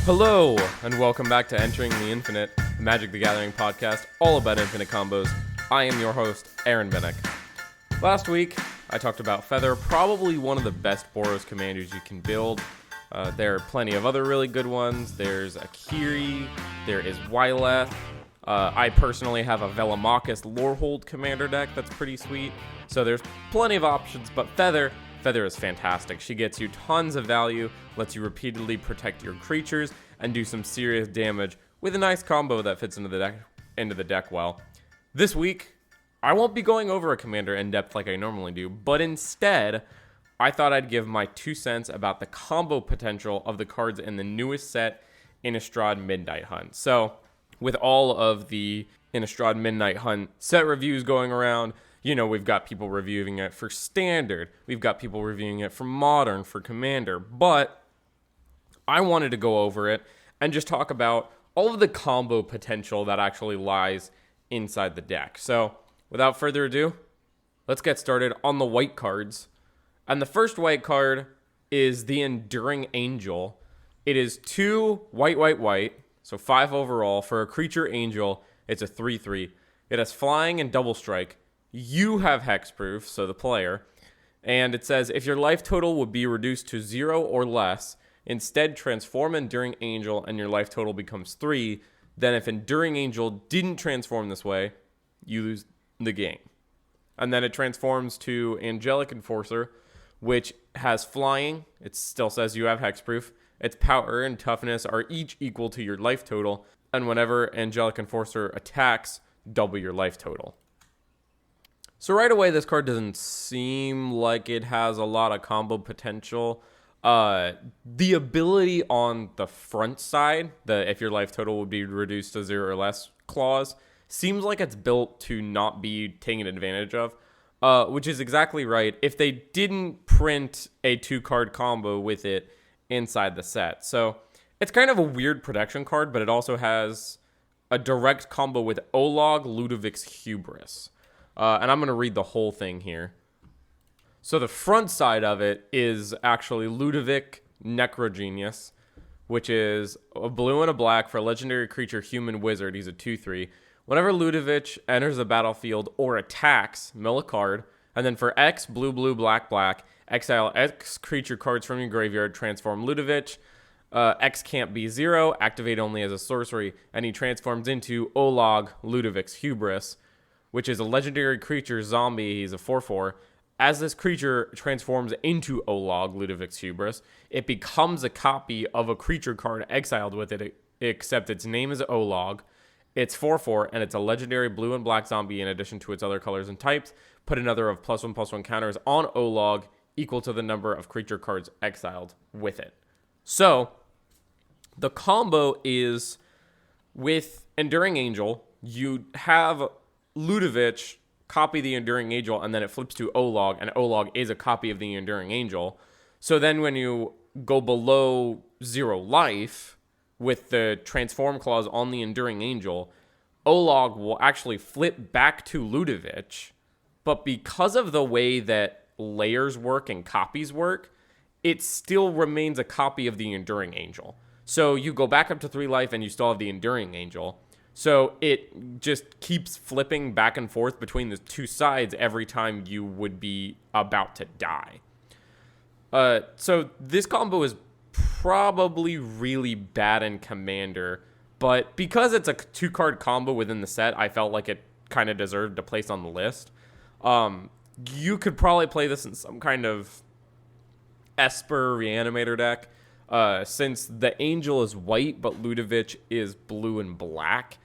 Hello, and welcome back to Entering the Infinite, the Magic the Gathering podcast, all about infinite combos. I am your host, Aaron Bennick. Last week, I talked about Feather, probably one of the best Boros commanders you can build. There are plenty of other really good ones. There's Akiri, there is Wyleth. I personally have a Velomachus Lorehold commander deck that's pretty sweet. So there's plenty of options, but Feather is fantastic. She gets you tons of value, lets you repeatedly protect your creatures, and do some serious damage with a nice combo that fits into the deck well. This week, I won't be going over a commander in depth like I normally do, but instead, I thought I'd give my 2 cents about the combo potential of the cards in the newest set, Innistrad Midnight Hunt. So, with all of the Innistrad Midnight Hunt set reviews going around, you know, we've got people reviewing it for Standard, we've got people reviewing it for Modern, for Commander, but I wanted to go over it and just talk about all of the combo potential that actually lies inside the deck. So, without further ado, let's get started on the white cards. And the first white card is the Enduring Angel. It is 2 white, so 5 overall. For a creature angel, it's a 3/3. It has flying and double strike. You have hexproof, so the player. And it says, if your life total would be reduced to 0 or less, instead transform Enduring Angel and your life total becomes 3. Then if Enduring Angel didn't transform this way, you lose the game. And then it transforms to Angelic Enforcer, which has flying. It still says you have hexproof. Its power and toughness are each equal to your life total. And whenever Angelic Enforcer attacks, double your life total. So right away, this card doesn't seem like it has a lot of combo potential. The ability on the front side, the if your life total would be reduced to 0 or less clause, seems like it's built to not be taken advantage of, which is exactly right if they didn't print a 2-card combo with it inside the set. So it's kind of a weird protection card, but it also has a direct combo with Olog, Ludovic's Hubris. And I'm going to read the whole thing here. So the front side of it is actually Ludovic Necrogenius, which is a blue and a black for a legendary creature, human wizard. He's a 2/3. Whenever Ludovic enters the battlefield or attacks, mill a card. And then for X, blue, black, exile X creature cards from your graveyard, transform Ludovic. X can't be 0, activate only as a sorcery, and he transforms into Olog, Ludovic's Hubris, which is a legendary creature zombie. He's a 4/4. As this creature transforms into Olog, Ludovic's Hubris, it becomes a copy of a creature card exiled with it, except its name is Olog. It's 4/4, and it's a legendary blue and black zombie in addition to its other colors and types. Put another of +1/+1 counters on Olog equal to the number of creature cards exiled with it. So, the combo is with Enduring Angel, you have Ludovic copy the Enduring Angel, and then it flips to Olog, and Olog is a copy of the Enduring Angel. So then when you go below 0 life with the transform clause on the Enduring Angel, Olog will actually flip back to Ludovic, but because of the way that layers work and copies work, it still remains a copy of the Enduring Angel. So you go back up to 3 life and you still have the Enduring Angel. So it just keeps flipping back and forth between the 2 sides every time you would be about to die. So this combo is probably really bad in Commander, but because it's a 2-card combo within the set, I felt like it kind of deserved a place on the list. You could probably play this in some kind of Esper Reanimator deck, since the Angel is white, but Ludovic is blue and black.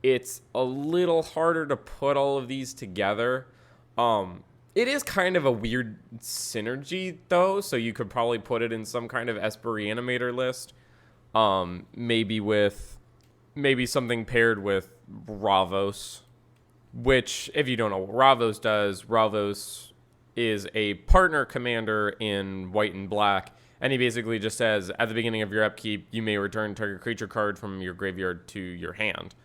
It's a little harder to put all of these together. It is kind of a weird synergy, though, so you could probably put it in some kind of Esper Reanimator list. Maybe something paired with Ravos, which, if you don't know what Ravos does, Ravos is a partner commander in white and black, and he basically just says, at the beginning of your upkeep, you may return target creature card from your graveyard to your hand.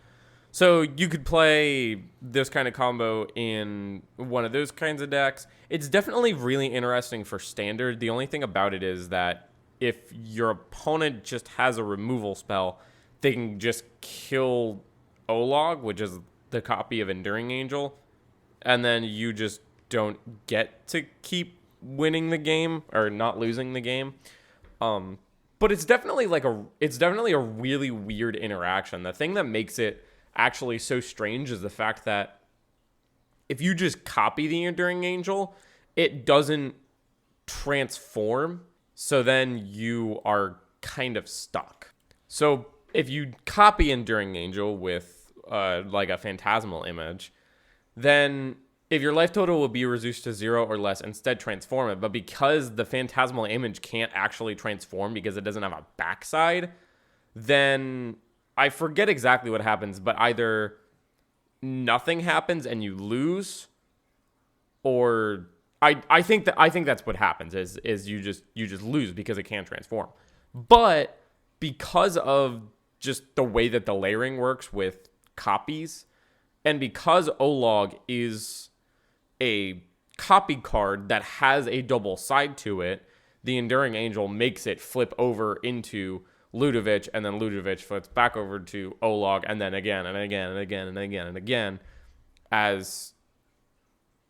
So you could play this kind of combo in one of those kinds of decks. It's definitely really interesting for Standard. The only thing about it is that if your opponent just has a removal spell, they can just kill Olog, which is the copy of Enduring Angel, and then you just don't get to keep winning the game or not losing the game. But it's definitely a really weird interaction. The thing that makes it actually so strange is the fact that if you just copy the Enduring Angel, it doesn't transform. So then you are kind of stuck. So if you copy Enduring Angel with like a phantasmal image, then if your life total will be reduced to 0 or less, instead transform it. But because the phantasmal image can't actually transform because it doesn't have a backside, then I forget exactly what happens, but either nothing happens and you lose, or I think that's what happens is you just lose because it can't transform. But because of just the way that the layering works with copies, and because Olog is a copy card that has a double side to it, the Enduring Angel makes it flip over into Ludovic, and then Ludovic flips back over to Olog, and then again and again and again and again and again as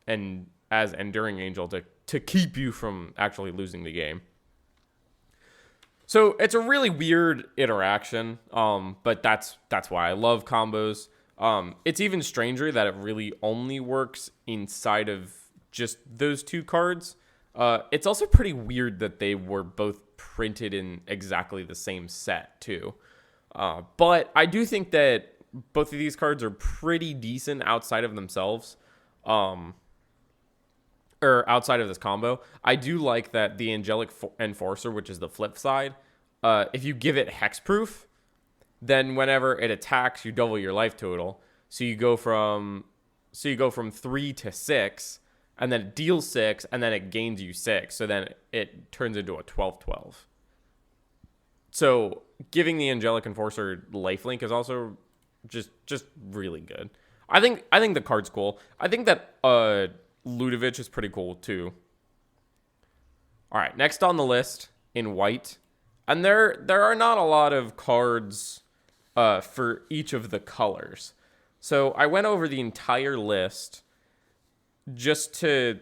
Enduring Angel to keep you from actually losing the game. So it's a really weird interaction, but that's why I love combos. It's even stranger that it really only works inside of just those two cards. It's also pretty weird that they were both printed in exactly the same set too. But I do think that both of these cards are pretty decent outside of themselves. Or outside of this combo. I do like that the Angelic Enforcer, which is the flip side, if you give it hexproof, then whenever it attacks, you double your life total. So you go from 3 to 6, and then it deals 6, and then it gains you 6. So then it turns into a 12/12. So giving the Angelic Enforcer lifelink is also just really good. I think the card's cool. I think that Ludovic is pretty cool too. All right, next on the list in white, and there are not a lot of cards for each of the colors. So I went over the entire list just to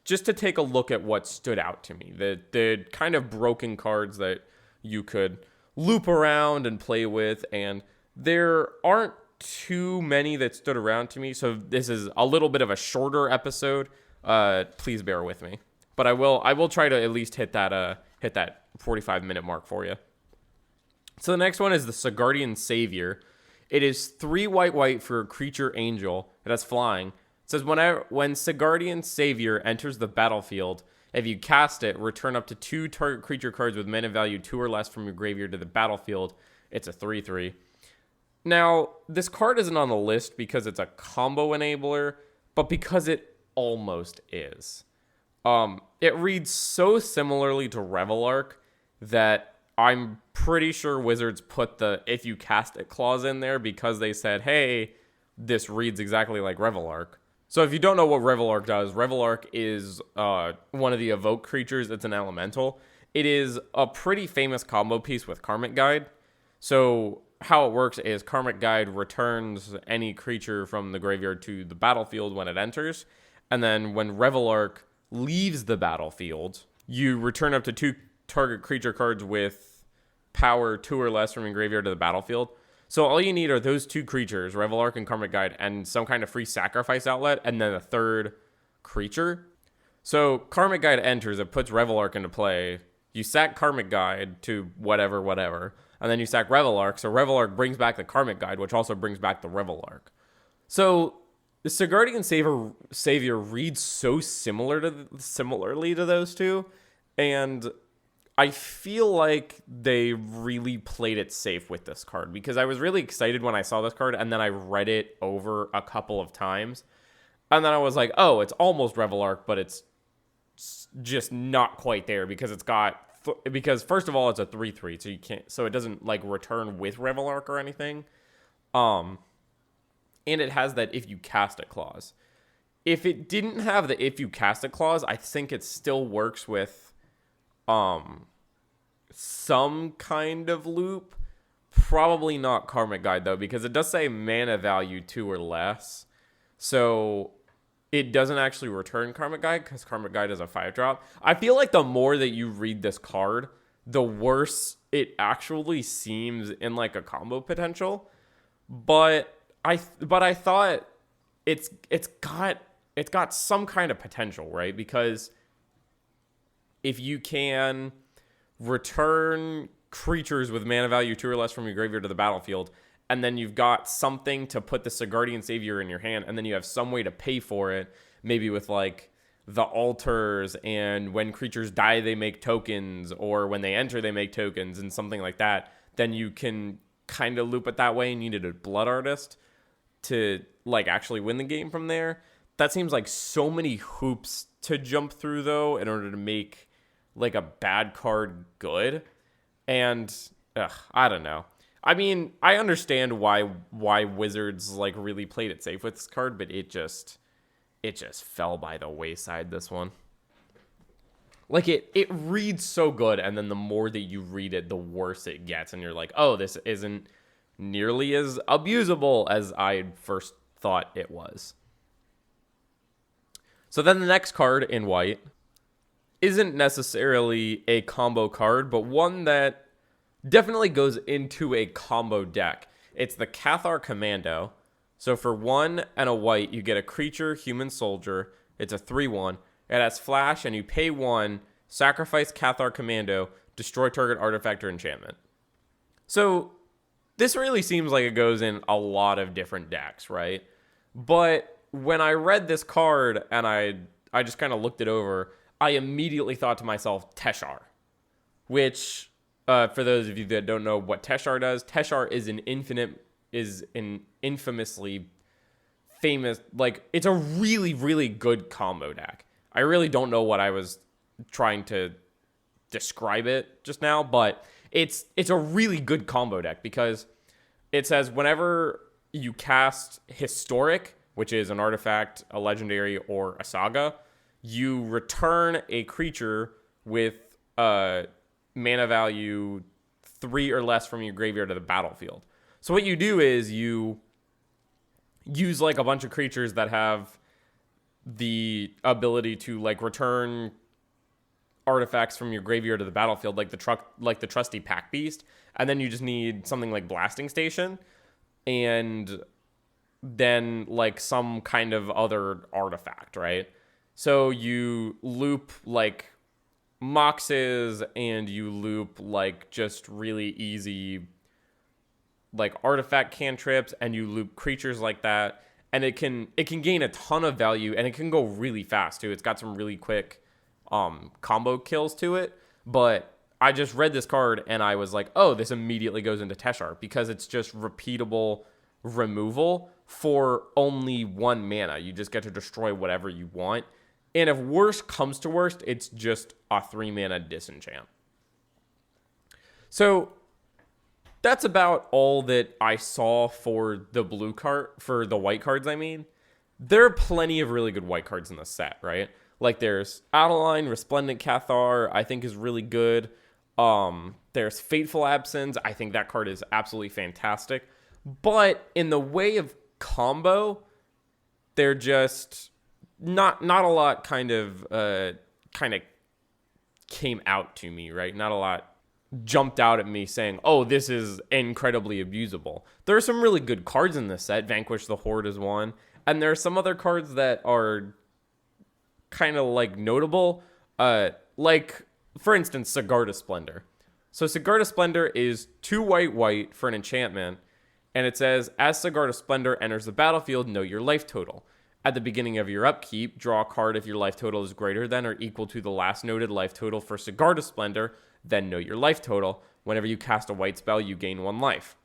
take a look at what stood out to me. The kind of broken cards that you could loop around and play with, and there aren't too many that stood around to me. So this is a little bit of a shorter episode. Please bear with me. But I will try to at least hit that 45-minute mark for you. So the next one is the Sigardian Savior. It is 3 white for a creature angel. It has flying. It says when Sigardian Savior enters the battlefield, if you cast it, return up to 2 target creature cards with mana value 2 or less from your graveyard to the battlefield. It's a 3/3. Now, this card isn't on the list because it's a combo enabler, but because it almost is. It reads so similarly to Revelark that I'm pretty sure Wizards put the if you cast it clause in there because they said, hey, this reads exactly like Revelark. So if you don't know what Revelark does, Revelark is one of the evoke creatures. It's an elemental. It is a pretty famous combo piece with Karmic Guide. So how it works is Karmic Guide returns any creature from the graveyard to the battlefield when it enters. And then when Revelark leaves the battlefield, you return up to 2 target creature cards with power 2 or less from your graveyard to the battlefield. So all you need are those 2 creatures, Revelark and Karmic Guide, and some kind of free sacrifice outlet, and then a 3rd creature. So Karmic Guide enters, it puts Revelark into play. You sack Karmic Guide to whatever, and then you sack Revelark. So Revelark brings back the Karmic Guide, which also brings back the Revelark. So the Sigardian Savior reads so similarly to those two, and I feel like they really played it safe with this card because I was really excited when I saw this card, and then I read it over a couple of times, and then I was like, oh, it's almost Revelark, but it's just not quite there because because first of all, it's a 3/3, so it doesn't like return with Revelark or anything. And it has that if you cast it clause. If it didn't have the if you cast it clause, I think it still works with some kind of loop. Probably not Karmic Guide, though, because it does say mana value 2 or less. So it doesn't actually return Karmic Guide because Karmic Guide is a 5-drop. I feel like the more that you read this card, the worse it actually seems in like a combo potential. But I thought it's got some kind of potential, right? Because if you can return creatures with mana value 2 or less from your graveyard to the battlefield, and then you've got something to put the Sigardian Savior in your hand, and then you have some way to pay for it, maybe with like the altars, and when creatures die they make tokens, or when they enter they make tokens, and something like that, then you can kind of loop it that way, and you need a Blood Artist to like actually win the game from there. That seems like so many hoops to jump through, though, in order to make like a bad card good. And I don't know. I mean, I understand why Wizards like really played it safe with this card, but it just fell by the wayside, this one. Like it reads so good, and then the more that you read it, the worse it gets, and you're like, oh, this isn't nearly as abusable as I first thought it was. So then the next card in white isn't necessarily a combo card, but one that definitely goes into a combo deck. It's the Cathar Commando. So for 1 and a white, you get a creature, human soldier. It's a 3/1. It has flash, and you pay 1, sacrifice Cathar Commando, destroy target artifact or enchantment. So this really seems like it goes in a lot of different decks, right? But when I read this card and I just kind of looked it over, I immediately thought to myself, Teshar, which, for those of you that don't know what Teshar does, Teshar is an infamously famous, like, it's a really, really good combo deck. I really don't know what I was trying to describe it just now, but it's a really good combo deck because it says whenever you cast Historic, which is an artifact, a legendary, or a saga, you return a creature with mana value 3 or less from your graveyard to the battlefield. So what you do is you use like a bunch of creatures that have the ability to like return artifacts from your graveyard to the battlefield, like the trusty Pack Beast, and then you just need something like Blasting Station, and then like some kind of other artifact, right? So you loop like Moxes, and you loop like just really easy like artifact cantrips, and you loop creatures like that, and it can gain a ton of value, and it can go really fast too. It's got some really quick combo kills to it. But I just read this card and I was like, oh, this immediately goes into Teshar because it's just repeatable removal for only 1 mana. You just get to destroy whatever you want. And if worst comes to worst, it's just a 3 mana disenchant. So that's about all that I saw for the white cards, I mean. There are plenty of really good white cards in the set, right? Like there's Adeline, Resplendent Cathar, I think is really good. There's Fateful Absence. I think that card is absolutely fantastic. But in the way of combo, they're just not a lot kind of came out to me, right? Not a lot jumped out at me saying, oh, this is incredibly abusable. There are some really good cards in this set. Vanquish the Horde is one. And there are some other cards that are kind of like notable. Like, for instance, Sigarda Splendor. So Sigarda Splendor is 2 white for an enchantment. And it says, as Sigarda Splendor enters the battlefield, know your life total. At the beginning of your upkeep, draw a card if your life total is greater than or equal to the last noted life total for Sigarda Splendor, then know your life total. Whenever you cast a white spell, you gain 1 life.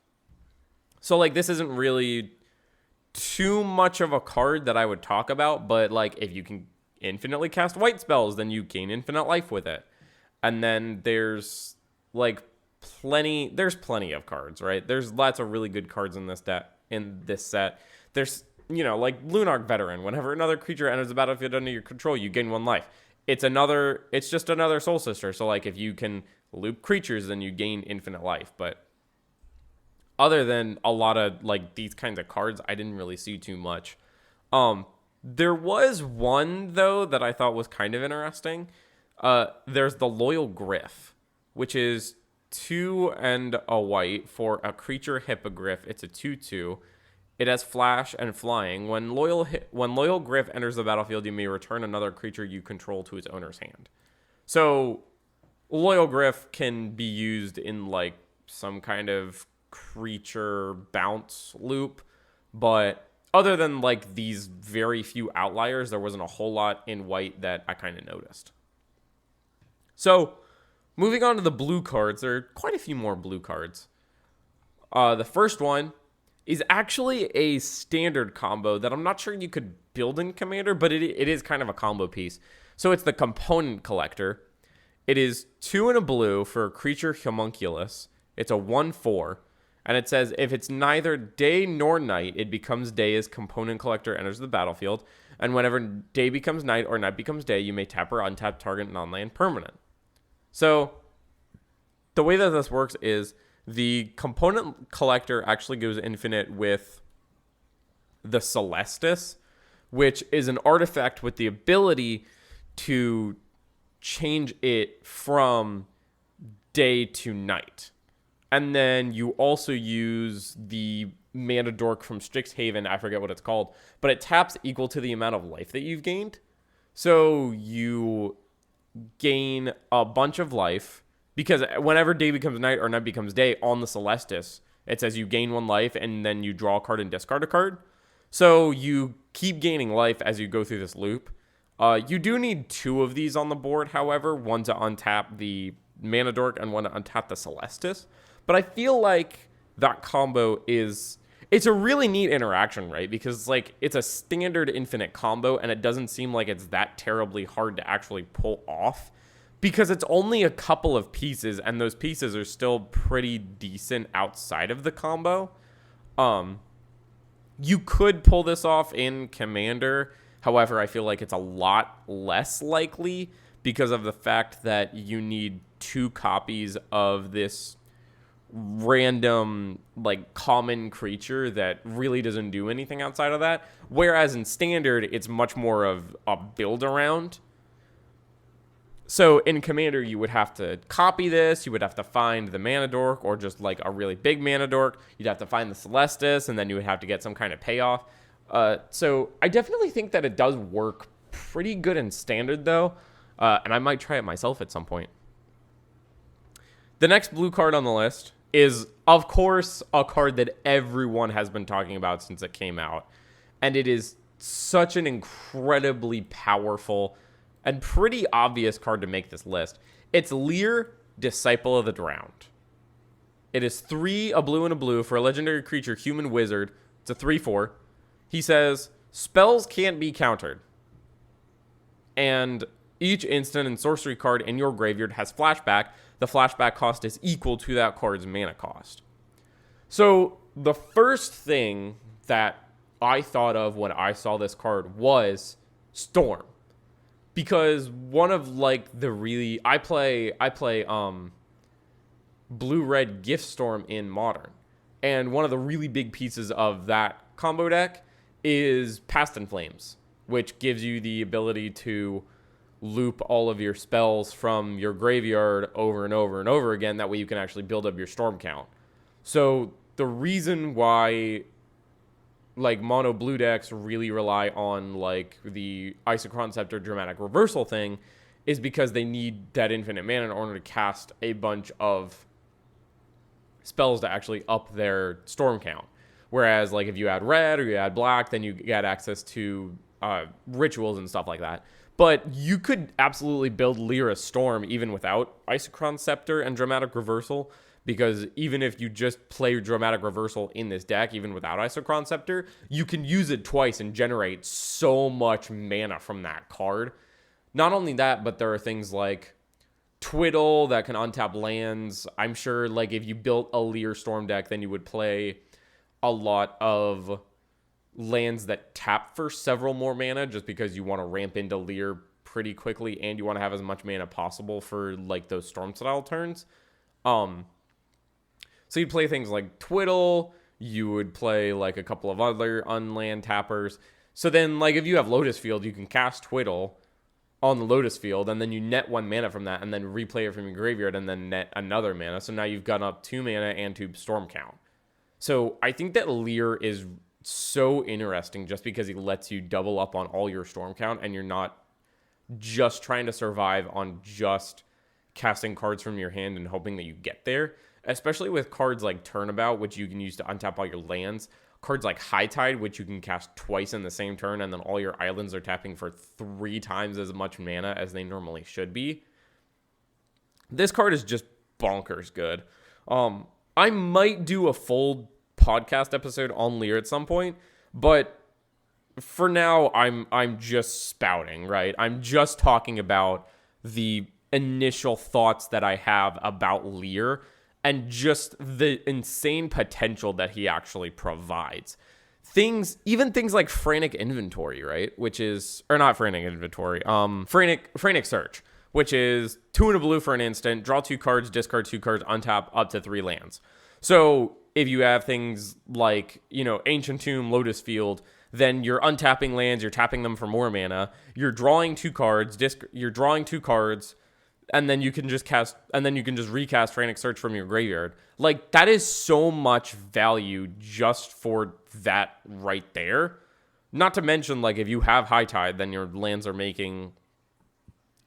So, like, this isn't really too much of a card that I would talk about, but, like, if you can infinitely cast white spells, then you gain infinite life with it. And then there's, like, plenty of cards, right? There's lots of really good cards in this set. There's, like Lunarch Veteran. Whenever another creature enters the battlefield under your control, you gain 1 life. It's just another Soul Sister. So like if you can loop creatures, then you gain infinite life. But other than a lot of like these kinds of cards, I didn't really see too much. There was one though that I thought was kind of interesting. There's the Loyal Griff, which is 2 and a white for a creature hippogriff. It's a 2/2. It has flash and flying. When Loyal Griff enters the battlefield, you may return another creature you control to its owner's hand. So Loyal Griff can be used in like some kind of creature bounce loop, but other than like these very few outliers, there wasn't a whole lot in white that I kind of noticed. So moving on to the blue cards, there are quite a few more blue cards. The first one is actually a standard combo that I'm not sure you could build in Commander, but it is kind of a combo piece. So it's the Component Collector. It is 2 and a blue for a creature homunculus. It's a 1/4. And it says, if it's neither day nor night, it becomes day as Component Collector enters the battlefield. And whenever day becomes night or night becomes day, you may tap or untap target non-land permanent. So the way that this works is the Component Collector actually goes infinite with the Celestis, which is an artifact with the ability to change it from day to night. And then you also use the Mana Dork from Strixhaven, I forget what it's called, but it taps equal to the amount of life that you've gained. So you gain a bunch of life, because whenever day becomes night or night becomes day on the Celestis, it says you gain 1 life and then you draw a card and discard a card. So you keep gaining life as you go through this loop. You do need 2 of these on the board, however, one to untap the Mana Dork and one to untap the Celestis. But I feel like that combo it's a really neat interaction, right? Because like it's a standard infinite combo and it doesn't seem like it's that terribly hard to actually pull off, because it's only a couple of pieces and those pieces are still pretty decent outside of the combo. You could pull this off in Commander. However, I feel like it's a lot less likely because of the fact that you need 2 copies of this random like common creature that really doesn't do anything outside of that. Whereas in Standard, it's much more of a build around. So in Commander, you would have to copy this. You would have to find the Mana Dork or just like a really big Mana Dork. You'd have to find the Celestis, and then you would have to get some kind of payoff. So I definitely think that it does work pretty good in Standard, though. And I might try it myself at some point. The next blue card on the list is, of course, a card that everyone has been talking about since it came out. And it is such an incredibly powerful and pretty obvious card to make this list. It's Lear, Disciple of the Drowned. It is 3, a blue and a blue for a legendary creature, human wizard. It's a 3/4. He says, spells can't be countered. And each instant and sorcery card in your graveyard has flashback. The flashback cost is equal to that card's mana cost. So the first thing that I thought of when I saw this card was Storm. Because one of like the really I play blue-red Gift Storm in Modern. And one of the really big pieces of that combo deck is Past in Flames, which gives you the ability to loop all of your spells from your graveyard over and over and over again. That way you can actually build up your storm count. So the reason why like mono blue decks really rely on like the Isochron Scepter Dramatic Reversal thing is because they need that infinite mana in order to cast a bunch of spells to actually up their storm count. Whereas like if you add red or you add black, then you get access to rituals and stuff like that. But you could absolutely build Lyra Storm even without Isochron Scepter and Dramatic Reversal, because even if you just play Dramatic Reversal in this deck, even without Isochron Scepter, you can use it twice and generate so much mana from that card. Not only that, but there are things like Twiddle that can untap lands. I'm sure like if you built a Lear Storm deck, then you would play a lot of lands that tap for several more mana just because you want to ramp into Lear pretty quickly and you want to have as much mana possible for like those storm style turns. So you'd play things like Twiddle, you would play like a couple of other unland tappers. So then like if you have Lotus Field, you can cast Twiddle on the Lotus Field, and then you net 1 mana from that, and then replay it from your graveyard, and then net another mana. So now you've got up 2 mana and 2 storm count. So I think that Leer is so interesting just because he lets you double up on all your storm count, and you're not just trying to survive on just casting cards from your hand and hoping that you get there. Especially with cards like Turnabout, which you can use to untap all your lands. Cards like High Tide, which you can cast twice in the same turn, and then all your islands are tapping for 3 times as much mana as they normally should be. This card is just bonkers good. I might do a full podcast episode on Leer at some point, but for now, I'm just spouting, right? I'm just talking about the initial thoughts that I have about Leer, and just the insane potential that he actually provides. Even things like Frantic Inventory, right? Which is, or not Frantic Inventory, Frantic Search, which is 2 and a blue for an instant, draw 2 cards, discard 2 cards, untap up to 3 lands. So if you have things like, Ancient Tomb, Lotus Field, then you're untapping lands, you're tapping them for more mana, you're drawing 2 cards, and then you can just recast Frantic Search from your graveyard. Like, that is so much value just for that right there. Not to mention, like, if you have High Tide, then your lands are making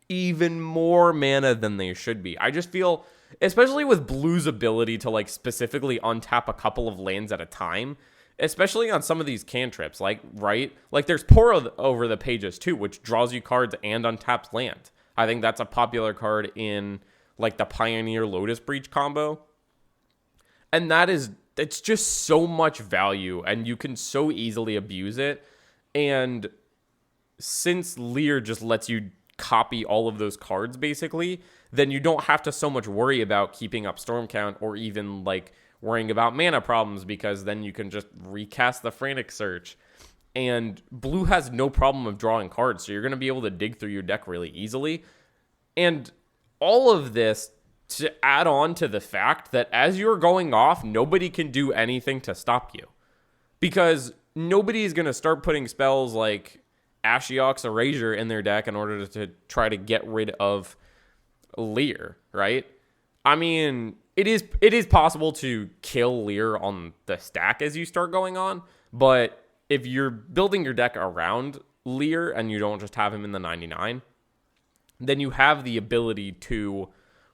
even more mana than they should be. I just feel, especially with Blue's ability to, like, specifically untap a couple of lands at a time, especially on some of these cantrips, like, right? Like, there's Pour Over the Pages, too, which draws you cards and untaps land. I think that's a popular card in like the Pioneer Lotus Breach combo. And it's just so much value, and you can so easily abuse it. And since Leer just lets you copy all of those cards basically, then you don't have to so much worry about keeping up storm count or even like worrying about mana problems, because then you can just recast the Frantic Search. And Blue has no problem of drawing cards, so you're going to be able to dig through your deck really easily. And all of this to add on to the fact that as you're going off, nobody can do anything to stop you. Because nobody is going to start putting spells like Ashiok's Erasure in their deck in order to try to get rid of Leer, right? I mean, it is possible to kill Leer on the stack as you start going on, but if you're building your deck around Leer and you don't just have him in the 99, then you have the ability to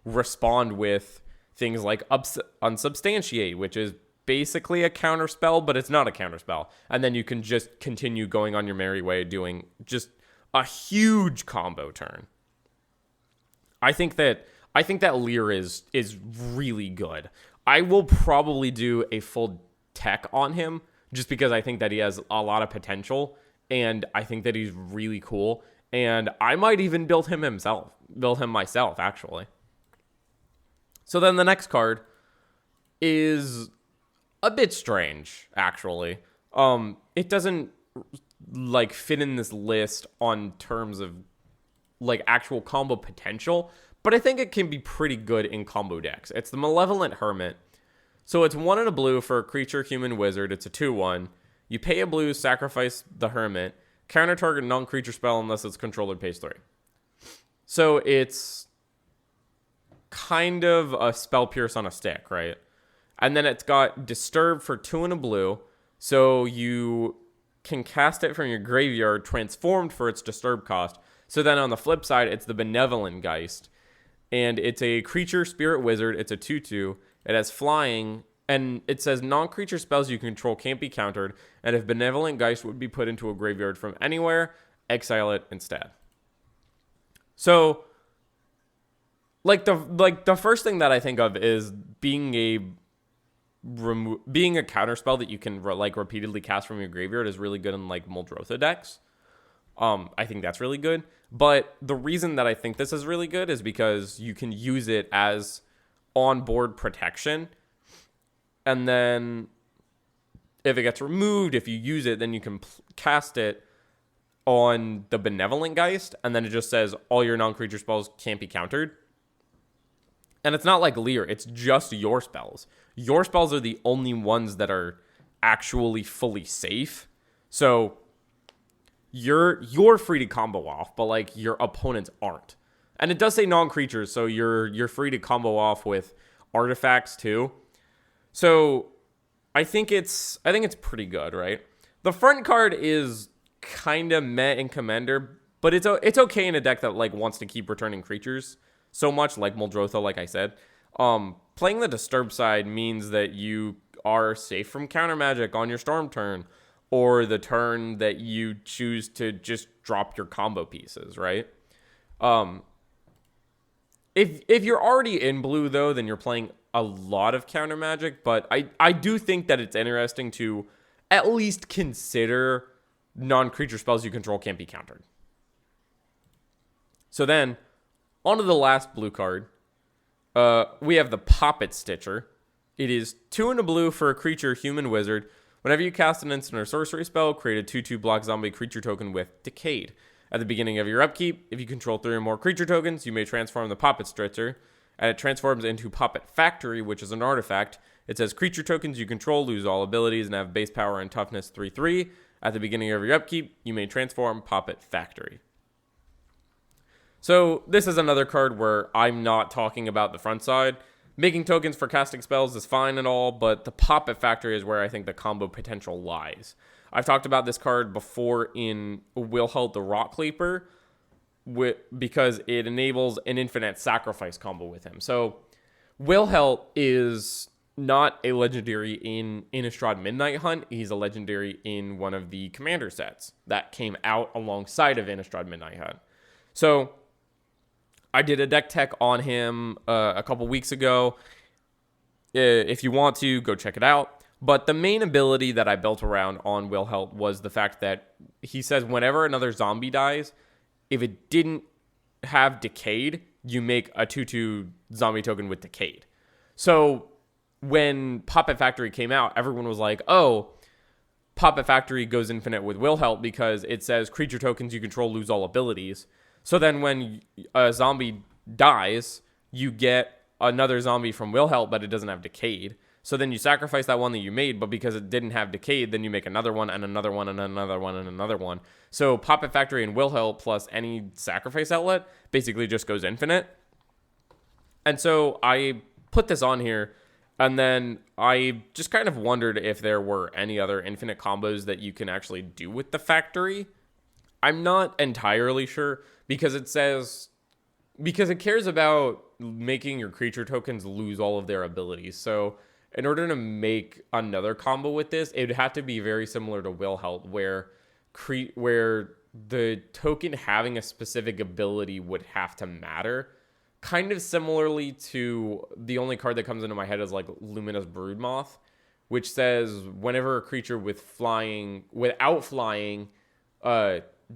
respond with things like Unsubstantiate, which is basically a counterspell, but it's not a counterspell. And then you can just continue going on your merry way, doing just a huge combo turn. I think that Leer is really good. I will probably do a full tech on him, just because I think that he has a lot of potential, and I think that he's really cool, and I might even build him myself, actually. So then the next card is a bit strange, actually. It doesn't, like, fit in this list on terms of, like, actual combo potential, but I think it can be pretty good in combo decks. It's the Malevolent Hermit. So it's 1 and a blue for a creature, human, wizard. It's a 2/1. You pay a blue, sacrifice the Hermit. Counter target non-creature spell unless its controller pays 3. So it's kind of a Spell Pierce on a stick, right? And then it's got Disturb for 2 and a blue. So you can cast it from your graveyard, transformed for its Disturb cost. So then on the flip side, it's the Benevolent Geist. And it's a creature, spirit, wizard. It's a 2/2. It has flying, and it says non-creature spells you control can't be countered, and if Benevolent Geist would be put into a graveyard from anywhere, exile it instead. So, the first thing that I think of is being a counterspell that you can repeatedly cast from your graveyard is really good in like Muldrotha decks. I think that's really good. But the reason that I think this is really good is because you can use it as on-board protection. And then if it gets removed, if you use it, then you can cast it on the Benevolent Geist, and then it just says all your non-creature spells can't be countered. And it's not like Leer, it's just your spells. Your spells are the only ones that are actually fully safe. So you're free to combo off, but like your opponents aren't. And it does say non-creatures, so you're free to combo off with artifacts too. So I think it's pretty good, right? The front card is kind of meh in Commander, but it's okay in a deck that like wants to keep returning creatures so much, like Muldrotha, like I said. Playing the Disturb side means that you are safe from counter magic on your Storm turn, or the turn that you choose to just drop your combo pieces, right? If you're already in blue, though, then you're playing a lot of counter magic, but I do think that it's interesting to at least consider non-creature spells you control can't be countered. So then, on to the last blue card. We have the Poppet Stitcher. It is 2 in a blue for a creature, human wizard. Whenever you cast an instant or sorcery spell, create a 2/2 block zombie creature token with Decayed. At the beginning of your upkeep, if you control 3 or more creature tokens, you may transform the Poppet Stitcher, and it transforms into Poppet Factory, which is an artifact. It says creature tokens you control lose all abilities and have base power and toughness 3/3. At the beginning of your upkeep, you may transform Poppet Factory. So this is another card where I'm not talking about the front side. Making tokens for casting spells is fine and all, but the Poppet Factory is where I think the combo potential lies. I've talked about this card before in Wilhelt the Rock Leaper because it enables an infinite sacrifice combo with him. So Wilhelt is not a legendary in Innistrad Midnight Hunt. He's a legendary in one of the commander sets that came out alongside of Innistrad Midnight Hunt. So I did a deck tech on him a couple weeks ago. If you want to, go check it out. But the main ability that I built around on Wilhelt was the fact that he says whenever another zombie dies, if it didn't have Decayed, you make a 2/2 zombie token with Decayed. So when Poppet Factory came out, everyone was like, oh, Poppet Factory goes infinite with Wilhelt because it says creature tokens you control lose all abilities. So then when a zombie dies, you get another zombie from Wilhelt, but it doesn't have Decayed. So then you sacrifice that one that you made, but because it didn't have Decayed, then you make another one and another one and another one and another one. So Poppet Factory and Wilhelt plus any sacrifice outlet basically just goes infinite. And so I put this on here, and then I just kind of wondered if there were any other infinite combos that you can actually do with the factory. I'm not entirely sure because it cares about making your creature tokens lose all of their abilities. So in order to make another combo with this, it would have to be very similar to Wilhelt, where the token having a specific ability would have to matter. Kind of similarly to the only card that comes into my head is like Luminous Broodmoth, which says whenever a creature without flying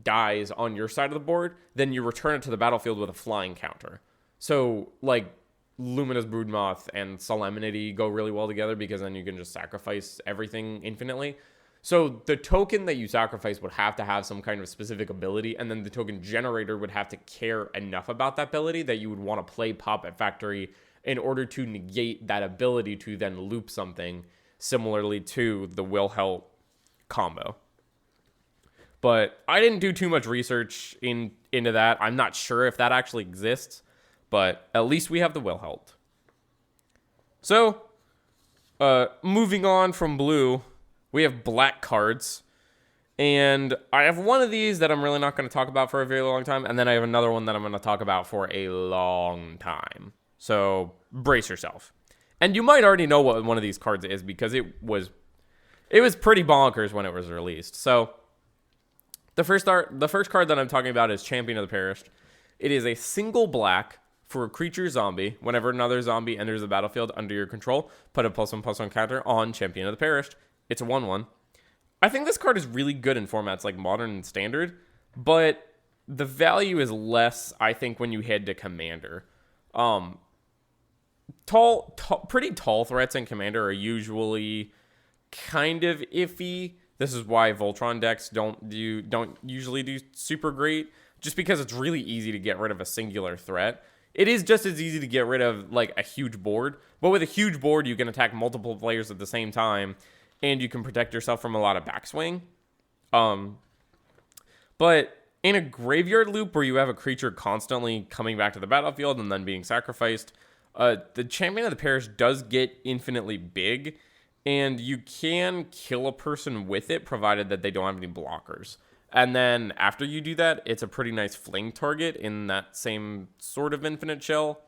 dies on your side of the board, then you return it to the battlefield with a flying counter. So like Luminous Broodmoth and Solemnity go really well together because then you can just sacrifice everything infinitely. So the token that you sacrifice would have to have some kind of specific ability, and then the token generator would have to care enough about that ability that you would want to play Poppet Factory in order to negate that ability to then loop something similarly to the Wilhelt combo. But I didn't do too much research into that. I'm not sure if that actually exists, but at least we have the Wilhelt. So, moving on from blue, we have black cards. And I have one of these that I'm really not going to talk about for a very long time, and then I have another one that I'm going to talk about for a long time. So, brace yourself. And you might already know what one of these cards is because it was pretty bonkers when it was released. So, the first card that I'm talking about is Champion of the Perished. It is a single black for a creature zombie. Whenever another zombie enters the battlefield under your control, put a +1/+1 counter on Champion of the Perished. It's a 1/1. I think this card is really good in formats like Modern and Standard, but the value is less, I think, when you head to Commander. Pretty tall threats in Commander are usually kind of iffy This is why Voltron decks don't usually do super great, just because it's really easy to get rid of a singular threat. It is just as easy to get rid of like a huge board, but with a huge board, you can attack multiple players at the same time, and you can protect yourself from a lot of backswing. But in a graveyard loop where you have a creature constantly coming back to the battlefield and then being sacrificed, the Champion of the Parish does get infinitely big, and you can kill a person with it, provided that they don't have any blockers. And then after you do that, it's a pretty nice fling target in that same sort of infinite shell.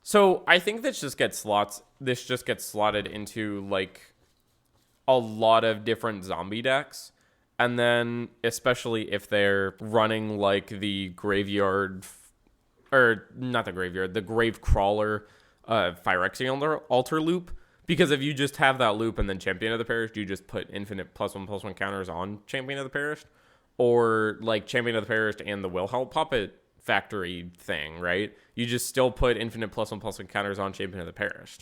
So I think this just gets slotted into like a lot of different zombie decks. And then especially if they're running like the graveyard, or not the graveyard, the grave crawler Phyrexian altar loop. Because if you just have that loop and then Champion of the Parish, you just put infinite +1/+1 counters on Champion of the Parish. Or like Champion of the Parish and the Wilhelm Puppet Factory thing, right? You just still put infinite +1/+1 counters on Champion of the Parish.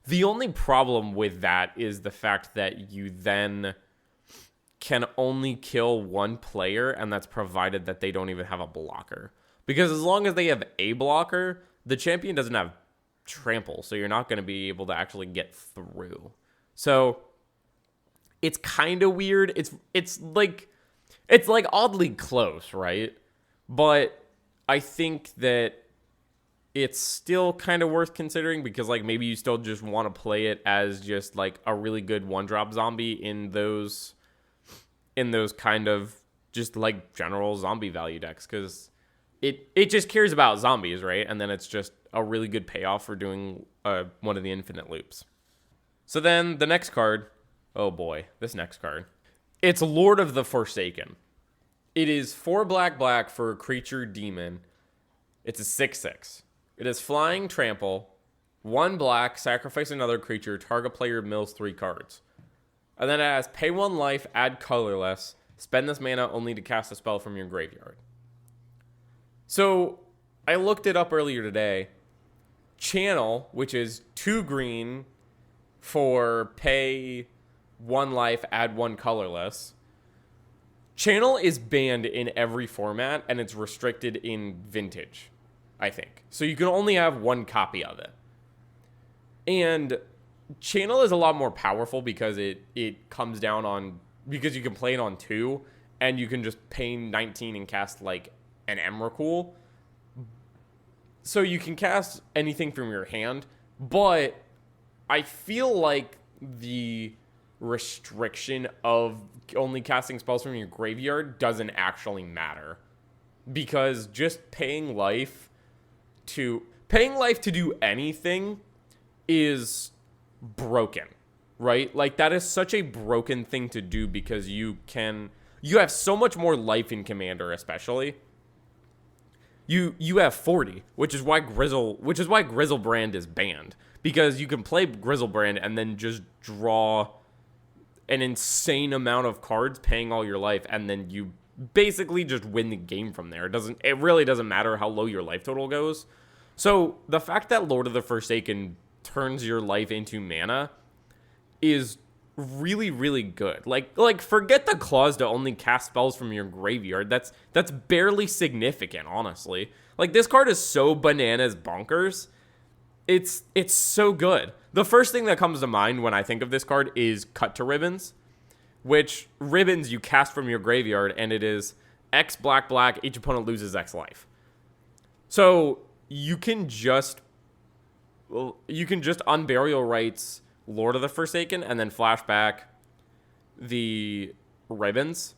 The only problem with that is the fact that you then can only kill one player, and that's provided that they don't even have a blocker. Because as long as they have a blocker, the champion doesn't have trample, so you're not going to be able to actually get through. So it's kind of weird. It's like oddly close, right? But I think that it's still kind of worth considering, because like maybe you still just want to play it as just like a really good one-drop zombie in those kind of just like general zombie value decks, because it just cares about zombies, right? And then it's just a really good payoff for doing one of the infinite loops. So then the next card, oh boy, this next card. It's Lord of the Forsaken. It is 4 black for a creature demon. It's a 6/6. It is flying trample, 1 black, sacrifice another creature, target player mills 3 cards. And then it has pay 1 life, add colorless, spend this mana only to cast a spell from your graveyard. So I looked it up earlier today. Channel, which is 2 green for pay 1 life, add 1 colorless. Channel is banned in every format, and it's restricted in Vintage, I think. So you can only have 1 copy of it. And Channel is a lot more powerful because it comes down on, because you can play it on 2, and you can just pay 19 and cast like an Emrakul. So you can cast anything from your hand, but I feel like the restriction of only casting spells from your graveyard doesn't actually matter, because just paying life to do anything is broken, right? Like that is such a broken thing to do, because you have so much more life in Commander, especially. You have 40, which is why Grizzlebrand is banned, because you can play Grizzlebrand and then just draw an insane amount of cards paying all your life, and then you basically just win the game from there. It really doesn't matter how low your life total goes. So the fact that Lord of the Forsaken turns your life into mana is really, really good. Like forget the clause to only cast spells from your graveyard. That's barely significant, honestly. Like, this card is so bananas bonkers. It's so good. The first thing that comes to mind when I think of this card is Cut to Ribbons, which Ribbons you cast from your graveyard, and it is X black, each opponent loses X life. So you can just Unburial Rights Lord of the Forsaken and then flashback the Ribbons.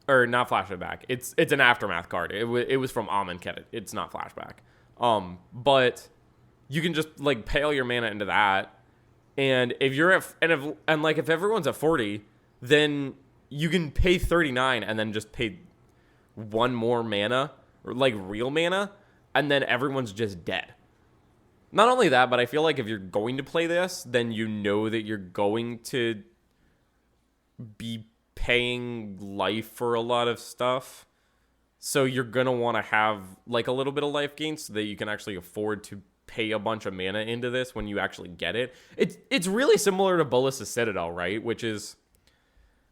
Or not flashback. It's an Aftermath card. It was from Amonkhet. It's not flashback. But you can just like pay all your mana into that, and if everyone's at 40, then you can pay 39 and then just pay 1 more mana, or like real mana, and then everyone's just dead. Not only that, but I feel like if you're going to play this, then you know that you're going to be paying life for a lot of stuff. So you're going to want to have like a little bit of life gain so that you can actually afford to pay a bunch of mana into this when you actually get it. It's really similar to Bolas' Citadel, right? Which is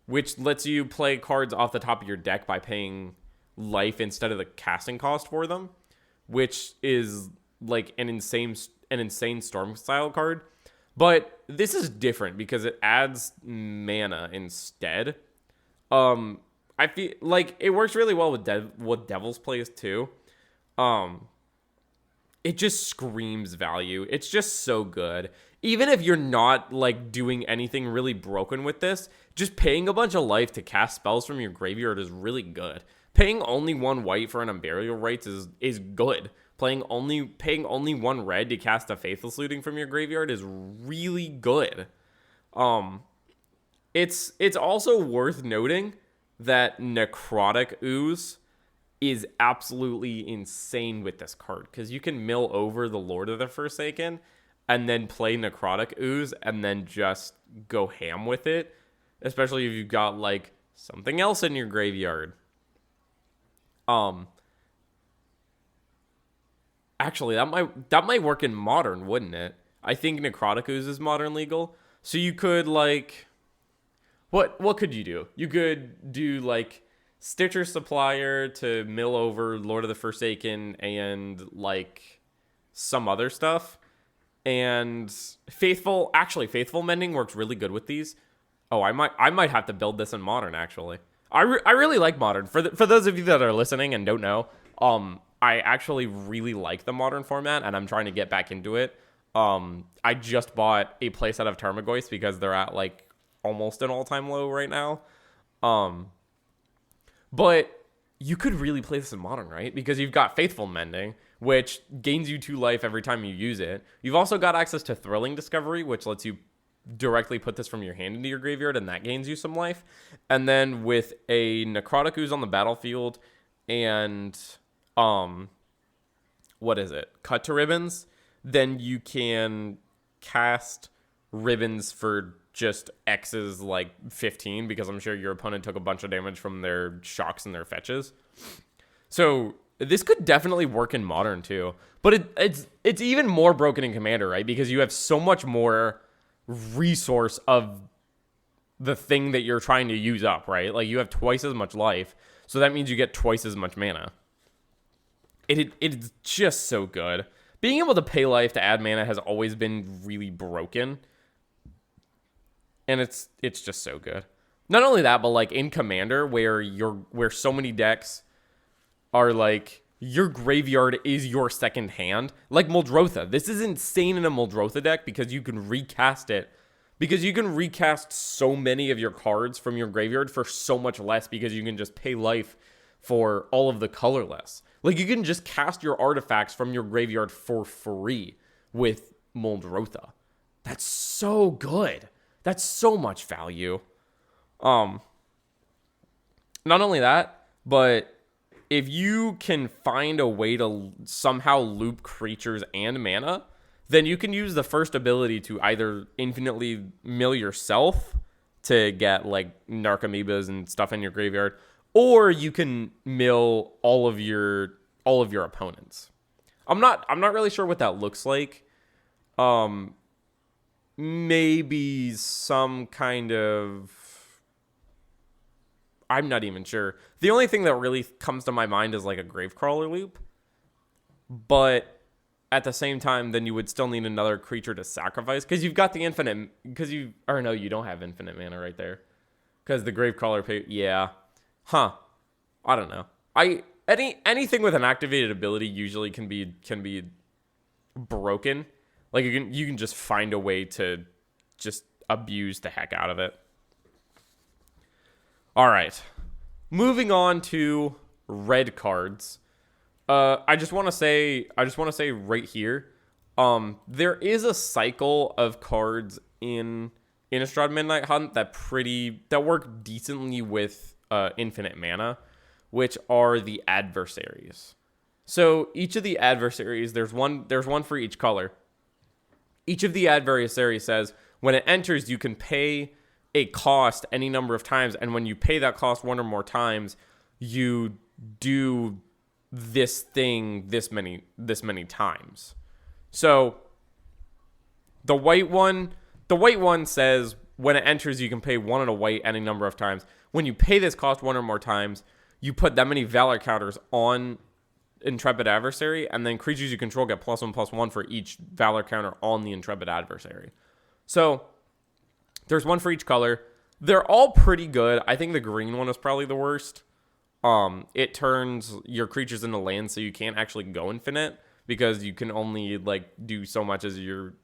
which lets you play cards off the top of your deck by paying life instead of the casting cost for them, which is like an insane storm style card. But this is different because it adds mana instead. I feel like it works really well with what Devils plays too. It just screams value. It's just so good. Even if you're not like doing anything really broken with this, just paying a bunch of life to cast spells from your graveyard is really good. Paying only 1 white for an Unburial Rites is good. Paying only 1 red to cast a Faithless Looting from your graveyard is really good. It's also worth noting that Necrotic Ooze is absolutely insane with this card because you can mill over the Lord of the Forsaken and then play Necrotic Ooze and then just go ham with it, especially if you've got like something else in your graveyard. Actually, that might work in Modern, wouldn't it? I think Necrotic Ooze is Modern legal, so you could like, what could you do? You could do like Stitcher Supplier to mill over Lord of the Forsaken and like some other stuff. And Faithful Mending works really good with these. Oh, I might have to build this in Modern actually. I really like Modern. For those of you that are listening and don't know, I actually really like the Modern format and I'm trying to get back into it. I just bought a playset of Tarmogoyfs because they're at like almost an all-time low right now. But you could really play this in Modern, right? Because you've got Faithful Mending, which gains you 2 life every time you use it. You've also got access to Thrilling Discovery, which lets you directly put this from your hand into your graveyard, and that gains you some life. And then with a Necrotic Ooze on the battlefield and, Cut to Ribbons, then you can cast Ribbons for just X's like 15 because I'm sure your opponent took a bunch of damage from their shocks and their fetches. So this could definitely work in Modern too, but it's even more broken in Commander, right? Because you have so much more resource of the thing that you're trying to use up, right? Like you have twice as much life, so that means you get twice as much mana. It's just so good. Being able to pay life to add mana has always been really broken. And it's just so good. Not only that, but like in Commander, where so many decks are like your graveyard is your second hand, like Muldrotha. This is insane in a Muldrotha deck because you can recast it. Because you can recast so many of your cards from your graveyard for so much less because you can just pay life for all of the colorless. Like you can just cast your artifacts from your graveyard for free with Muldrotha. That's so good. That's so much value. Not only that, but if you can find a way to somehow loop creatures and mana, then you can use the first ability to either infinitely mill yourself to get like Narcomoebas and stuff in your graveyard, or you can mill all of your opponents. I'm not really sure what that looks like. Maybe some kind of, I'm not even sure. The only thing that really comes to my mind is like a Gravecrawler loop. But at the same time, then you would still need another creature to sacrifice. Because you've got the infinite, you don't have infinite mana right there. Because the Gravecrawler, yeah. Huh. I don't know. Anything with an activated ability usually can be broken. Like you can just find a way to just abuse the heck out of it. All right. Moving on to red cards. I just want to say right here, there is a cycle of cards in Innistrad Midnight Hunt that work decently with infinite mana, which are the adversaries. So each of the adversaries, there's one for each color. Each of the adversaries says, when it enters, you can pay a cost any number of times, and when you pay that cost one or more times, you do this thing this many times. So the white one says when it enters, you can pay 1 and a white any number of times. When you pay this cost 1 or more times, you put that many Valor counters on Intrepid Adversary, and then creatures you control get +1/+1 for each Valor counter on the Intrepid Adversary. So there's one for each color. They're all pretty good. I think the green one is probably the worst. It turns your creatures into land, so you can't actually go infinite because you can only like do so much as your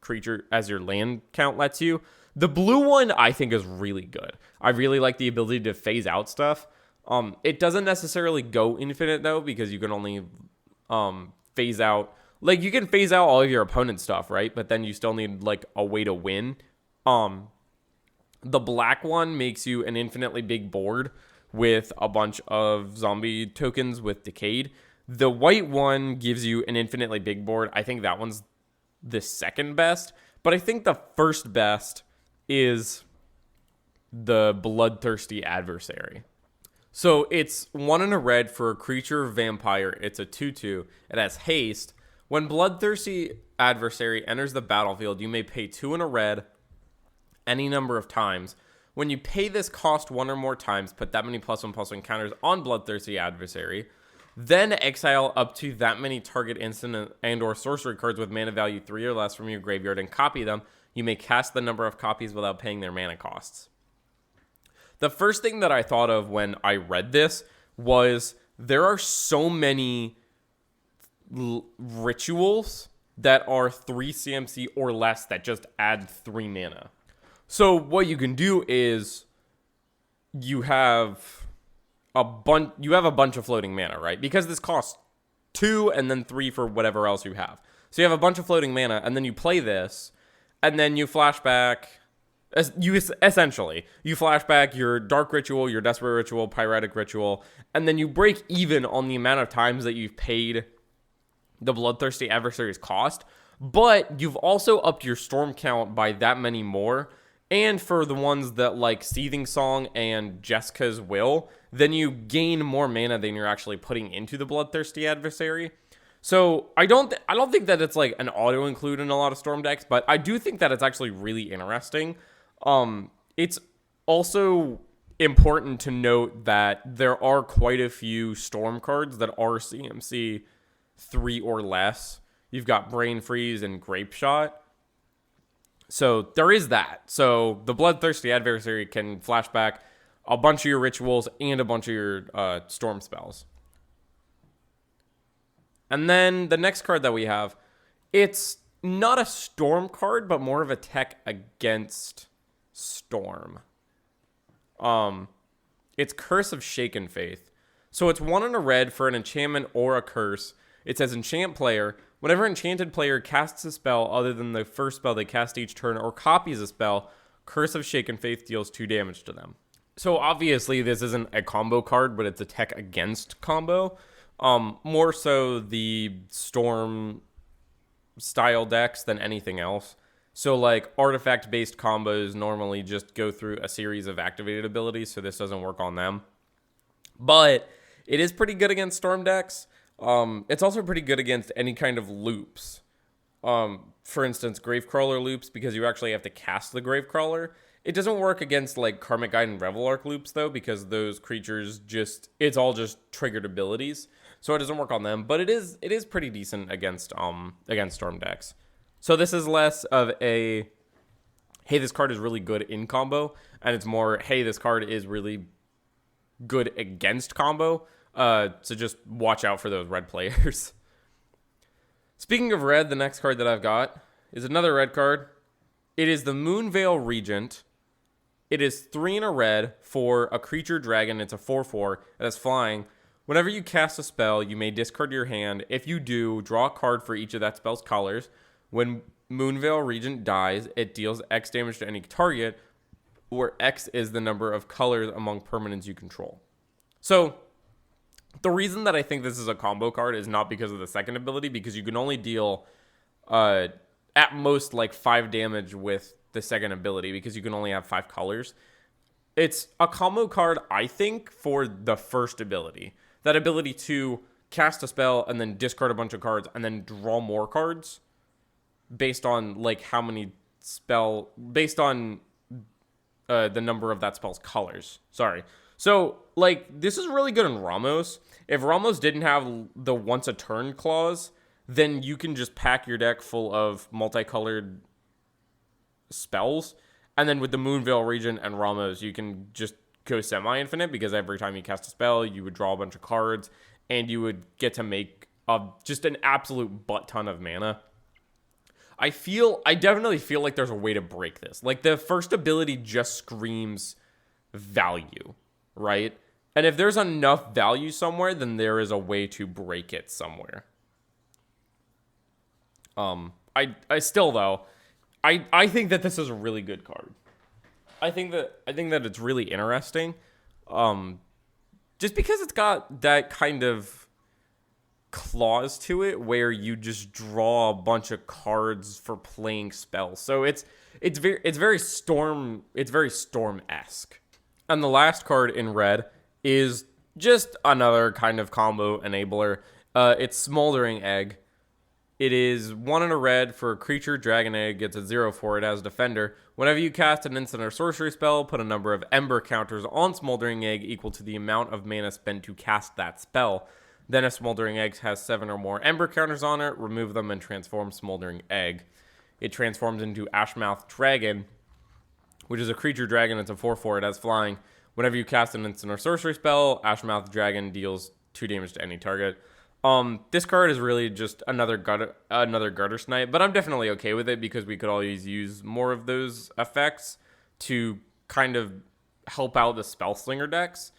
land count lets you. The blue one I think is really good. I really like the ability to phase out stuff. It doesn't necessarily go infinite though, because you can only phase out, like you can phase out all of your opponent's stuff, right? But then you still need like a way to win. The black one makes you an infinitely big board with a bunch of zombie tokens with Decayed. The white one gives you an infinitely big board. I think that one's the second best, but I think the first best is the Bloodthirsty Adversary. So it's 1 and a red for a creature vampire. It's a 2/2. It has haste. When Bloodthirsty Adversary enters the battlefield, you may pay 2 and a red any number of times. When you pay this cost 1 or more times, put that many +1/+1 counters on Bloodthirsty Adversary. Then exile up to that many target instant and or sorcery cards with mana value 3 or less from your graveyard and copy them. You may cast the number of copies without paying their mana costs. The first thing that I thought of when I read this was there are so many rituals that are 3 CMC or less that just add 3 mana. So what you can do is you have a bunch of floating mana, right? Because this costs 2 and then 3 for whatever else you have. So you have a bunch of floating mana, and then you play this, and then you flashback. You flashback your Dark Ritual, your Desperate Ritual, Pyretic Ritual, and then you break even on the amount of times that you've paid the Bloodthirsty Adversary's cost, but you've also upped your storm count by that many more. And for the ones that like Seething Song and Jessica's Will, then you gain more mana than you're actually putting into the Bloodthirsty Adversary. So I don't think that it's like an auto include in a lot of Storm decks, but I do think that it's actually really interesting. It's also important to note that there are quite a few Storm cards that are CMC 3 or less. You've got Brain Freeze and Grape Shot. So there is that. So the Bloodthirsty Adversary can flashback a bunch of your rituals and a bunch of your storm spells. And then the next card that we have, it's not a storm card, but more of a tech against storm. It's Curse of Shaken Faith. So it's 1 and a red for an enchantment or a curse. It says enchant player. Whenever enchanted player casts a spell other than the first spell they cast each turn or copies a spell, Curse of Shaken Faith deals 2 damage to them. So obviously this isn't a combo card, but it's a tech against combo. More so the storm style decks than anything else. So like artifact based combos normally just go through a series of activated abilities, so this doesn't work on them. But it is pretty good against storm decks. It's also pretty good against any kind of loops. For instance, Gravecrawler loops, because you actually have to cast the Gravecrawler. It doesn't work against like Karmic Guide and Revel Arc loops though, because those creatures it's all just triggered abilities. So it doesn't work on them, but it is pretty decent against storm decks. So this is less of a, hey, this card is really good in combo, and it's more, hey, this card is really good against combo. So just watch out for those red players. Speaking of red, the next card that I've got is another red card. It is the Moonveil Regent. It is 3 and a red for a creature dragon. It's a 4/4 that is flying. Whenever you cast a spell, you may discard your hand. If you do, draw a card for each of that spell's colors. When Moonveil Regent dies, it deals X damage to any target, where X is the number of colors among permanents you control. So the reason that I think this is a combo card is not because of the second ability, because you can only deal at most like 5 damage with the second ability, because you can only have 5 colors. It's a combo card, I think, for the first ability. That ability to cast a spell and then discard a bunch of cards and then draw more cards based on like how many based on the number of that spell's colors. Sorry. So, like, this is really good in Ramos. If Ramos didn't have the once a turn clause, then you can just pack your deck full of multicolored spells. And then with the Moonveil Regent and Ramos, you can just go semi-infinite, because every time you cast a spell, you would draw a bunch of cards, and you would get to make just an absolute butt ton of mana. I definitely feel like there's a way to break this. Like, the first ability just screams value, right? And if there's enough value somewhere, then there is a way to break it somewhere. I still, though, I think that this is a really good card. I think that it's really interesting. Just because it's got that kind of clause to it where you just draw a bunch of cards for playing spells. So it's very Storm-esque. And the last card in red is just another kind of combo enabler. It's Smoldering Egg. It is 1 in a red for a creature. Dragon Egg gets a 0/4. It has Defender. Whenever you cast an instant or sorcery spell, put a number of Ember counters on Smoldering Egg equal to the amount of mana spent to cast that spell. Then if Smoldering Egg has 7 or more Ember counters on it, remove them and transform Smoldering Egg. It transforms into Ashmouth Dragon, which is a creature dragon. It's a 4/4. It has flying. Whenever you cast an instant or sorcery spell, Ashmouth Dragon deals 2 damage to any target. This card is really just another Gutter Snipe, but I'm definitely okay with it because we could always use more of those effects to kind of help out the Spellslinger decks.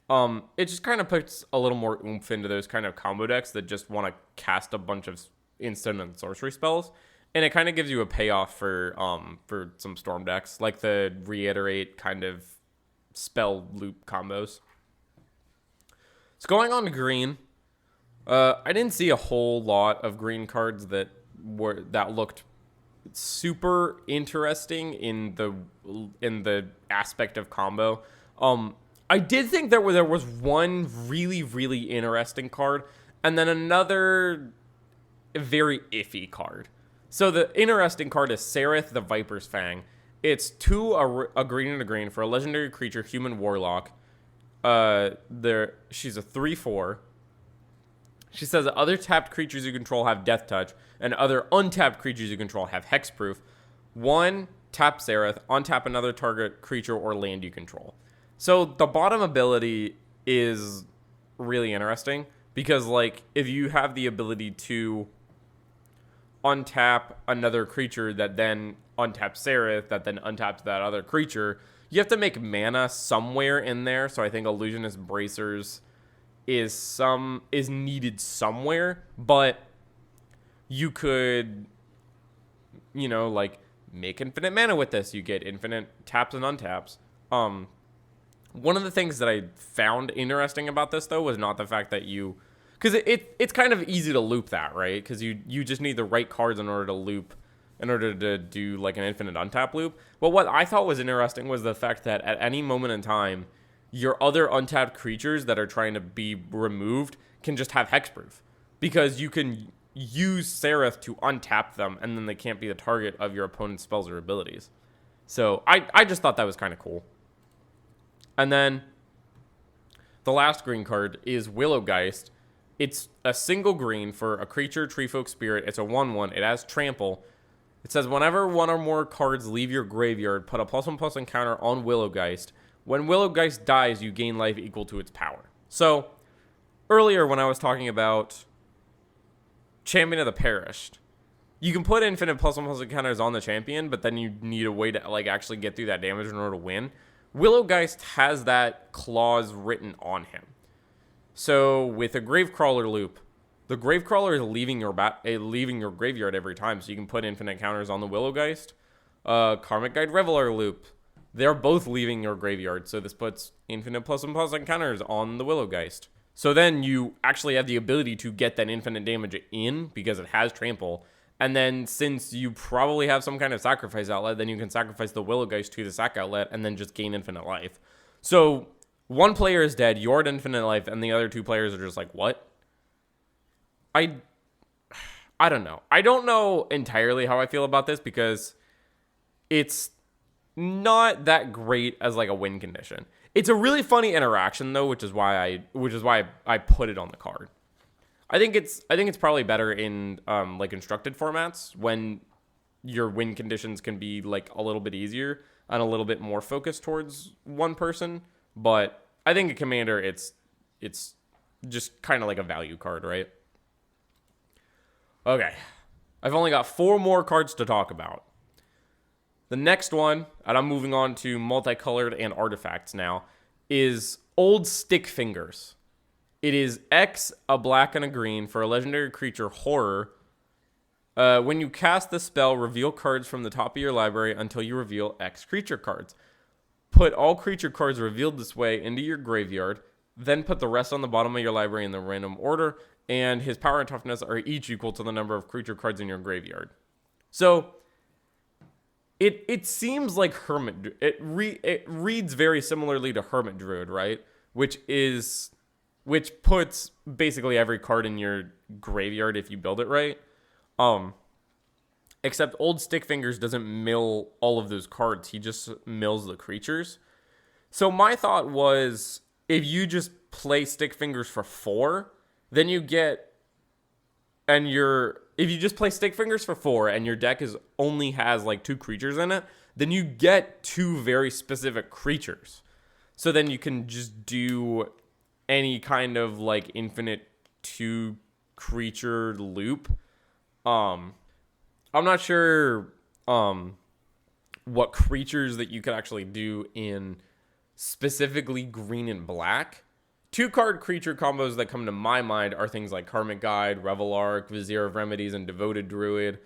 It just kind of puts a little more oomph into those kind of combo decks that just want to cast a bunch of instant and sorcery spells, and it kind of gives you a payoff for some Storm decks, like the Reiterate kind of spell loop combos. So going on to green. I didn't see a whole lot of green cards that looked super interesting in the aspect of combo. I did think there was one really, really interesting card, and then another very iffy card. So the interesting card is Sereth the Viper's Fang. It's 2 a green and a green for a legendary creature, human warlock. She's a 3/4. She says that other tapped creatures you control have Death Touch, and other untapped creatures you control have Hexproof. 1, tap Sereth, untap another target creature or land you control. So the bottom ability is really interesting, because, like, if you have the ability to untap another creature that then untaps Sereth, that then untaps that other creature, you have to make mana somewhere in there. So I think Illusionist Bracers is needed somewhere, but you could, like, make infinite mana with this. You get infinite taps and untaps. One of the things that I found interesting about this, though, was not the fact that because it's kind of easy to loop that, right? Because you just need the right cards in order to do like an infinite untap loop. But what I thought was interesting was the fact that at any moment in time, your other untapped creatures that are trying to be removed can just have Hexproof, because you can use Sereth to untap them, and then they can't be the target of your opponent's spells or abilities. So I just thought that was kind of cool. And then the last green card is Willowgeist. It's a single green for a creature, Treefolk Spirit. It's a 1/1. It has Trample. It says whenever one or more cards leave your graveyard, put a +1/+1 encounter on Willowgeist. When Willowgeist dies, you gain life equal to its power. So earlier when I was talking about Champion of the Perished, you can put infinite +1/+1 encounters on the champion, but then you need a way to like actually get through that damage in order to win. Willowgeist has that clause written on him. So with a Gravecrawler loop, the Gravecrawler is leaving your graveyard every time, so you can put infinite counters on the Willowgeist. Karmic Guide Reveler loop, they're both leaving your graveyard, so this puts infinite +1/+1 counters on the Willowgeist. So then you actually have the ability to get that infinite damage in because it has Trample. And then since you probably have some kind of sacrifice outlet, then you can sacrifice the Willowgeist to the sac outlet and then just gain infinite life. So one player is dead, you're at infinite life, and the other 2 players are just like, what? I don't know. I don't know entirely how I feel about this, because it's not that great as like a win condition. It's a really funny interaction though, which is why I put it on the card. I think it's probably better in like constructed formats when your win conditions can be like a little bit easier and a little bit more focused towards one person. But I think a commander, it's just kind of like a value card, right? Okay, I've only got 4 more cards to talk about. The next one, and I'm moving on to multicolored and artifacts now, is Old Stick Fingers. It is X, a black and a green for a legendary creature horror. When you cast the spell, reveal cards from the top of your library until you reveal X creature cards. Put all creature cards revealed this way into your graveyard, then put the rest on the bottom of your library in the random order, and his power and toughness are each equal to the number of creature cards in your graveyard. So it seems like Hermit. It reads very similarly to Hermit Druid, right? Which puts basically every card in your graveyard if you build it right. Except Old Stick Fingers doesn't mill all of those cards. He just mills the creatures. So my thought was, if you just play Stick Fingers for 4, then you get, if you just play Stick Fingers for 4 and your deck only has like 2 creatures in it, then you get 2 very specific creatures. So then you can just do any kind of like infinite 2 creature loop. I'm not sure what creatures that you could actually do in specifically green and black. 2-card creature combos that come to my mind are things like Karmic Guide, Revelark, Vizier of Remedies, and Devoted Druid.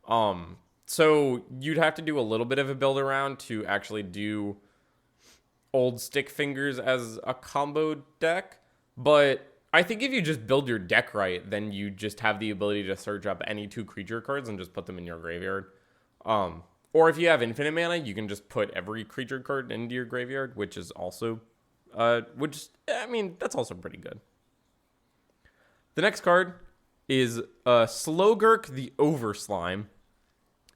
So you'd have to do a little bit of a build around to actually do Old Stick Fingers as a combo deck. But I think if you just build your deck right, then you just have the ability to search up any 2 creature cards and just put them in your graveyard. Or if you have infinite mana, you can just put every creature card into your graveyard, which is also, that's also pretty good. The next card is Slogurk the Overslime.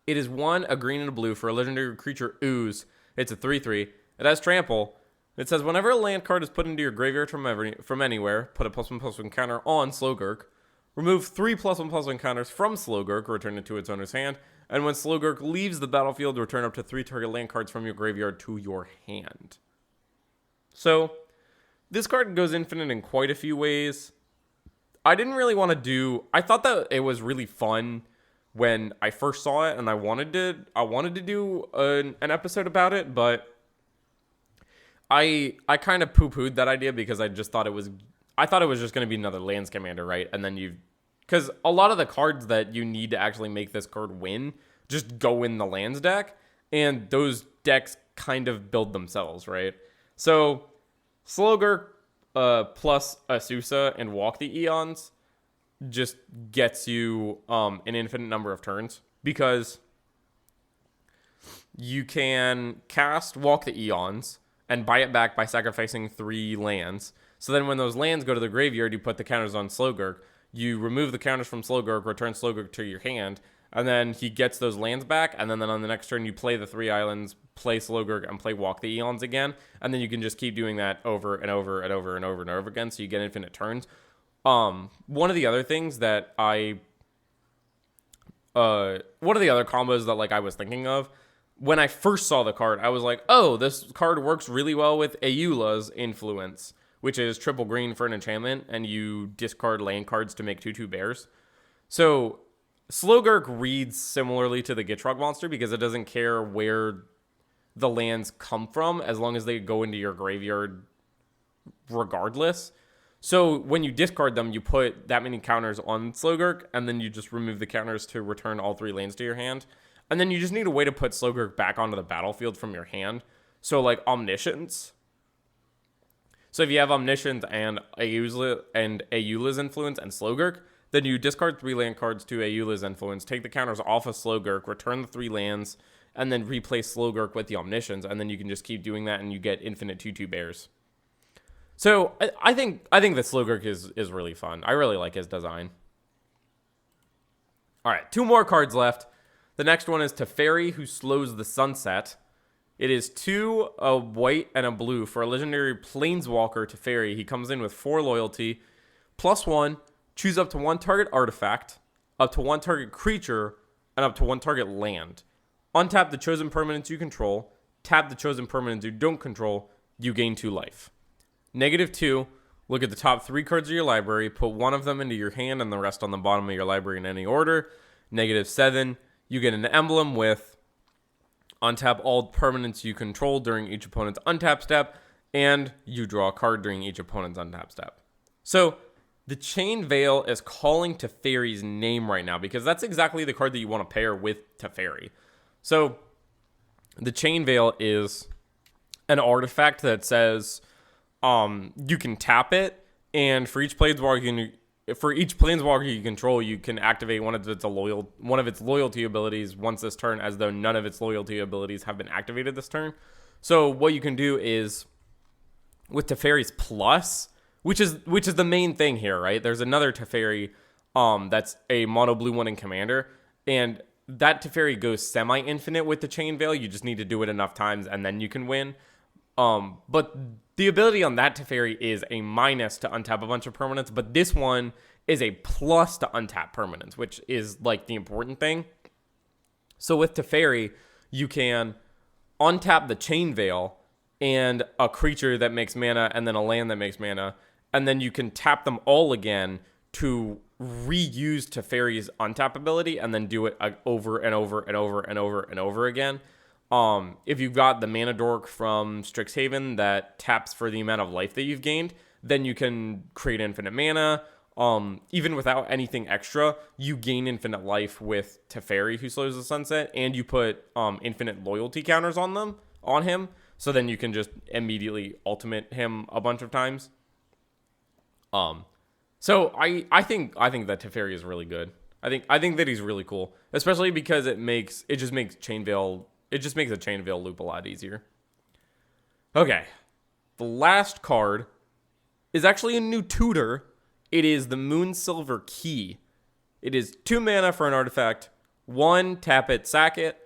It is 1, a green and a blue for a legendary creature Ooze. It's a 3/3. It has trample. It says, whenever a land card is put into your graveyard from anywhere, put a +1/+1 counter on Slogurk. Remove 3 +1/+1 counters from Slogurk, return it to its owner's hand. And when Slogurk leaves the battlefield, return up to 3 target land cards from your graveyard to your hand. So, this card goes infinite in quite a few ways. I didn't really want to do... I thought that it was really fun when I first saw it, and I wanted to do an episode about it, but I kind of poo-pooed that idea because I thought it was just going to be another lands commander, right? And then because a lot of the cards that you need to actually make this card win just go in the lands deck, and those decks kind of build themselves, right? So Slogurk plus Asusa and Walk the Eons just gets you an infinite number of turns, because you can cast Walk the Eons and buy it back by sacrificing 3 lands. So then when those lands go to the graveyard, you put the counters on Slogurk. You remove the counters from Slogurk, return Slogurk to your hand, and then he gets those lands back, and then on the next turn, you play the 3 islands, play Slogurk, and play Walk the Eons again, and then you can just keep doing that over and over and over and over and over again, so you get infinite turns. One of the other things that one of the other combos that like I was thinking of, when I first saw the card, I was like, oh, this card works really well with Ayula's Influence, which is triple green for an enchantment, and you discard land cards to make 2/2 bears. So Slogurk reads similarly to the Gitrog monster because it doesn't care where the lands come from as long as they go into your graveyard regardless. So when you discard them, you put that many counters on Slogurk, and then you just remove the counters to return all 3 lands to your hand. And then you just need a way to put Slogurk back onto the battlefield from your hand. So like Omniscience. So if you have Omniscience and Ayula's Influence and Slogurk, then you discard 3 land cards to Ayula's Influence, take the counters off of Slogurk, return the 3 lands, and then replace Slogurk with the Omniscience, and then you can just keep doing that, and you get infinite 2/2 bears. So I think that Slogurk is really fun. I really like his design. All right, 2 more cards left. The next one is Teferi, who slows the sunset. It is 2, a white, and a blue for a legendary Planeswalker Teferi. He comes in with 4 loyalty, +1, choose up to 1 target artifact, up to 1 target creature, and up to 1 target land. Untap the chosen permanents you control, tap the chosen permanents you don't control, you gain 2 life. -2, look at the top 3 cards of your library, put 1 of them into your hand and the rest on the bottom of your library in any order. -7, you get an emblem with untap all permanents you control during each opponent's untap step, and you draw a card during each opponent's untap step. So the Chain Veil is calling Teferi's name right now because that's exactly the card that you want to pair with Teferi. So the Chain Veil is an artifact that says you can tap it, and for each planeswalker you control, you can activate one of its loyalty abilities once this turn, as though none of its loyalty abilities have been activated this turn. So what you can do is with Teferi's Plus, which is the main thing here, right? There's another Teferi that's a mono blue one in Commander, and that Teferi goes semi-infinite with the Chain Veil. You just need to do it enough times and then you can win. But the ability on that Teferi is a minus to untap a bunch of permanents, but this one is a plus to untap permanents, which is like the important thing. So with Teferi, you can untap the Chain Veil and a creature that makes mana and then a land that makes mana, and then you can tap them all again to reuse Teferi's untap ability and then do it over and over and over and over and over again. If you've got the Mana Dork from Strixhaven that taps for the amount of life that you've gained, then you can create infinite mana. Even without anything extra, you gain infinite life with Teferi, who slows the sunset, and you put infinite loyalty counters on him. So then you can just immediately ultimate him a bunch of times. So I think that Teferi is really good. I think that he's really cool, especially because it just makes Chain Veil. It just makes a Chain Veil loop a lot easier. Okay, the last card is actually a new tutor. It is the Moonsilver Key. It is 2 mana for an artifact. 1, tap it, sack it.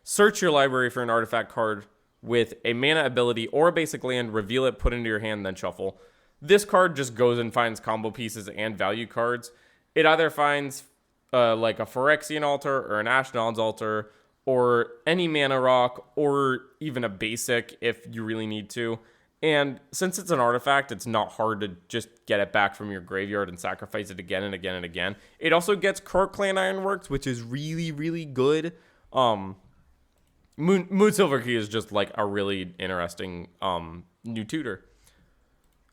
Search your library for an artifact card with a mana ability or a basic land, reveal it, put it into your hand, then shuffle. This card just goes and finds combo pieces and value cards. It either finds like a Phyrexian Altar or an Ashnod's Altar or any mana rock or even a basic if you really need to. And since it's an artifact, it's not hard to just get it back from your graveyard and sacrifice it again and again and again. It also gets Krork Clan Ironworks, which is really, really good. Moonsilver Key is just like a really interesting new tutor.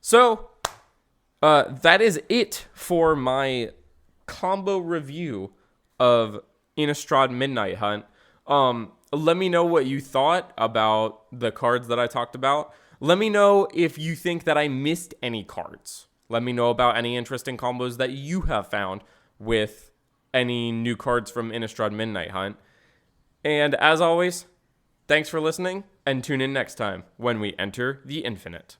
So that is it for my combo review of Innistrad Midnight Hunt. Let me know what you thought about the cards that I talked about. Let me know if you think that I missed any cards. Let me know about any interesting combos that you have found with any new cards from Innistrad Midnight Hunt. And as always, thanks for listening, and tune in next time when we enter the Infinite.